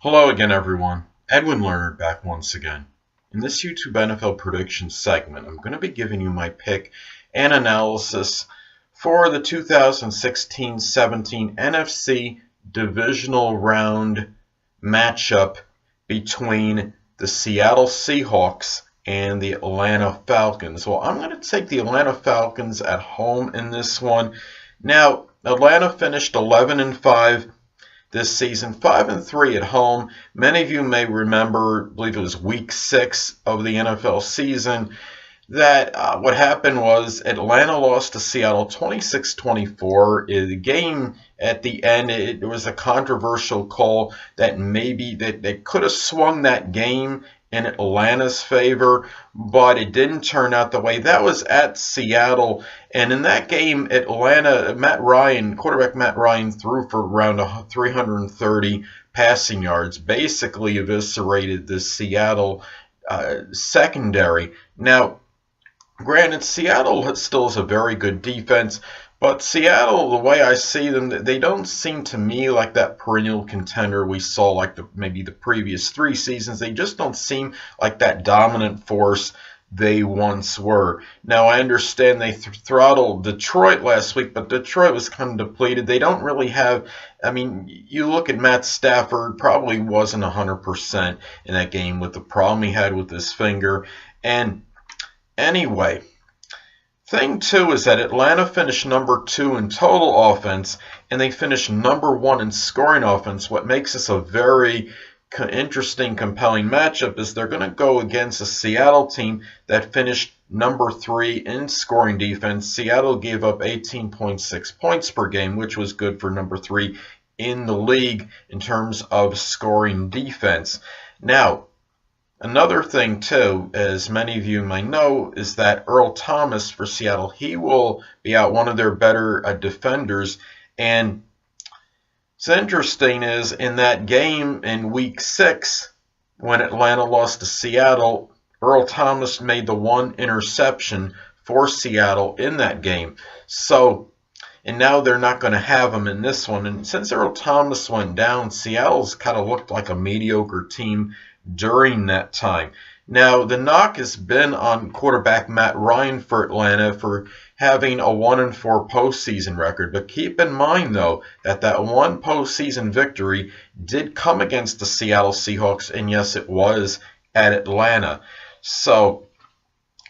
Hello again, everyone. Edwin Learnard back once again. In this YouTube NFL prediction segment, I'm going to be giving you my pick and analysis for the 2016-17 NFC Divisional Round matchup between the Seattle Seahawks and the Atlanta Falcons. Well, I'm going to take the Atlanta Falcons at home in this one. Now, Atlanta finished 11-5 this season, 5-3 at home. Many of you may remember, I believe it was week 6 of the NFL season, that what happened was Atlanta lost to Seattle 26-24. The game at the end, it was a controversial call that maybe they could have swung that game in Atlanta's favor, but it didn't turn out the way. That was at Seattle, and in that game, Atlanta, quarterback Matt Ryan threw for around 330 passing yards, basically eviscerated the Seattle secondary. Now, granted, Seattle still has a very good defense, but Seattle, the way I see them, they don't seem to me like that perennial contender we saw like maybe the previous 3 seasons. They just don't seem like that dominant force they once were. Now, I understand they throttled Detroit last week, but Detroit was kind of depleted. They don't really have, you look at Matt Stafford, probably wasn't 100% in that game with the problem he had with his finger. And anyway, thing two is that Atlanta finished number 2 in total offense, and they finished number 1 in scoring offense. What makes this a very interesting, compelling matchup is they're going to go against a Seattle team that finished number 3 in scoring defense. Seattle gave up 18.6 points per game, which was good for number 3 in the league in terms of scoring defense. Now, another thing, too, as many of you may know, is that Earl Thomas for Seattle, he will be out, one of their better defenders. And what's interesting is in that game in Week 6, when Atlanta lost to Seattle, Earl Thomas made the 1 interception for Seattle in that game. And now they're not going to have him in this one. And since Earl Thomas went down, Seattle's kind of looked like a mediocre team during that time. Now, the knock has been on quarterback Matt Ryan for Atlanta for having a 1-4 postseason record. But keep in mind, though, that one postseason victory did come against the Seattle Seahawks, and yes, it was at Atlanta. So,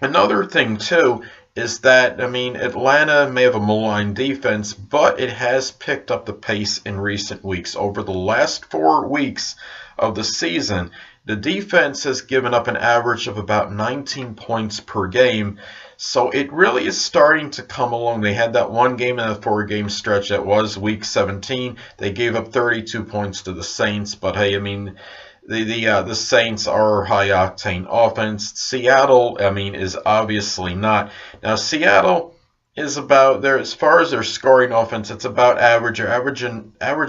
another thing, too, is that, Atlanta may have a maligned defense, but it has picked up the pace in recent weeks. Over the last 4 weeks of the season, the defense has given up an average of about 19 points per game, so it really is starting to come along. They had that one game in a 4-game stretch that was Week 17. They gave up 32 points to the Saints, but hey, the Saints are high-octane offense. Seattle, is obviously not. Now, Seattle is about there as far as their scoring offense. It's about average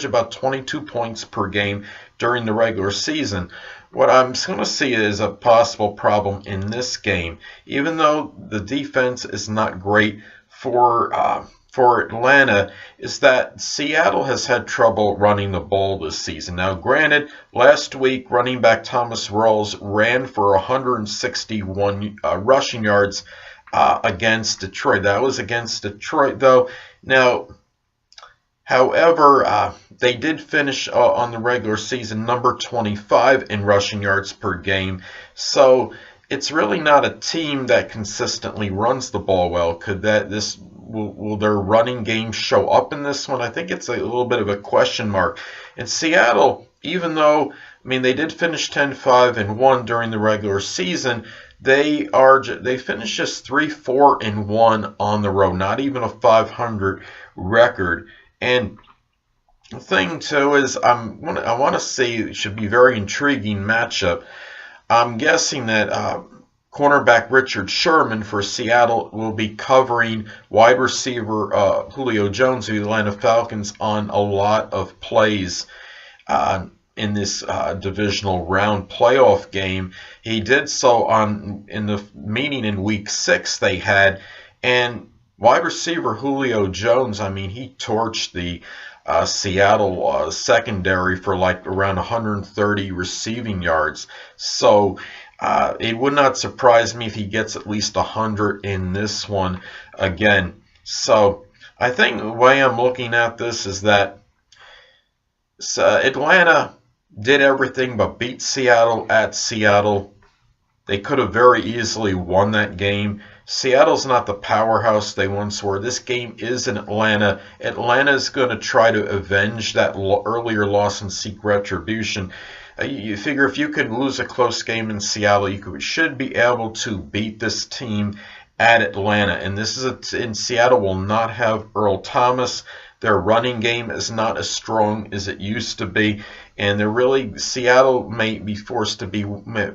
about 22 points per game during the regular season. What I'm going to see is a possible problem in this game, even though the defense is not great for Atlanta, is that Seattle has had trouble running the ball this season. Now, granted, last week running back Thomas Rawls ran for 161 rushing yards against Detroit. That was against Detroit, though. Now, however, they did finish on the regular season number 25 in rushing yards per game. So it's really not a team that consistently runs the ball well. Will their running game show up in this one? I think it's a little bit of a question mark. And Seattle, even though they did finish 10-5-1 during the regular season, they finished just 3-4-1 on the road, not even a 500 record. And the thing, too, is I want to see, it should be a very intriguing matchup. I'm guessing that cornerback Richard Sherman for Seattle will be covering wide receiver Julio Jones of the Atlanta Falcons on a lot of plays in this divisional round playoff game. He did so in the meeting in Week 6 they had, and wide receiver Julio Jones, he torched the Seattle secondary for like around 130 receiving yards. So it would not surprise me if he gets at least 100 in this one again. So I think the way I'm looking at this is that Atlanta did everything but beat Seattle at Seattle. They could have very easily won that game. Seattle's not the powerhouse they once were. This game is in Atlanta. Atlanta's going to try to avenge that earlier loss and seek retribution. You figure if you could lose a close game in Seattle, you should be able to beat this team at Atlanta. And this is in Seattle will not have Earl Thomas. Their running game is not as strong as it used to be, and Seattle may be forced to be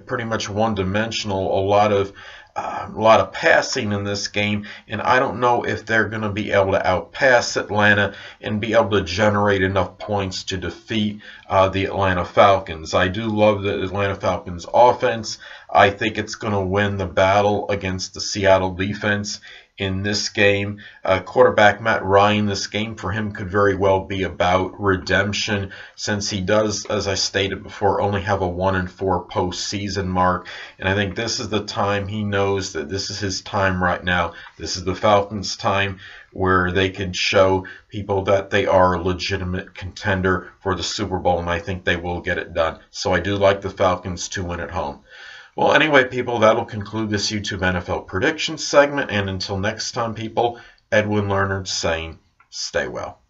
pretty much one-dimensional. A lot of passing in this game, and I don't know if they're going to be able to outpass Atlanta and be able to generate enough points to defeat the Atlanta Falcons. I do love the Atlanta Falcons offense. I think it's going to win the battle against the Seattle defense in this game. Quarterback Matt Ryan, this game for him could very well be about redemption, since he does, as I stated before, only have a 1-4 postseason mark. And I think this is the time he knows that this is his time right now. This is the Falcons' time where they can show people that they are a legitimate contender for the Super Bowl, and I think they will get it done. So I do like the Falcons to win at home. Well, anyway, people, that'll conclude this YouTube NFL prediction segment. And until next time, people, Edwin Learnard saying, stay well.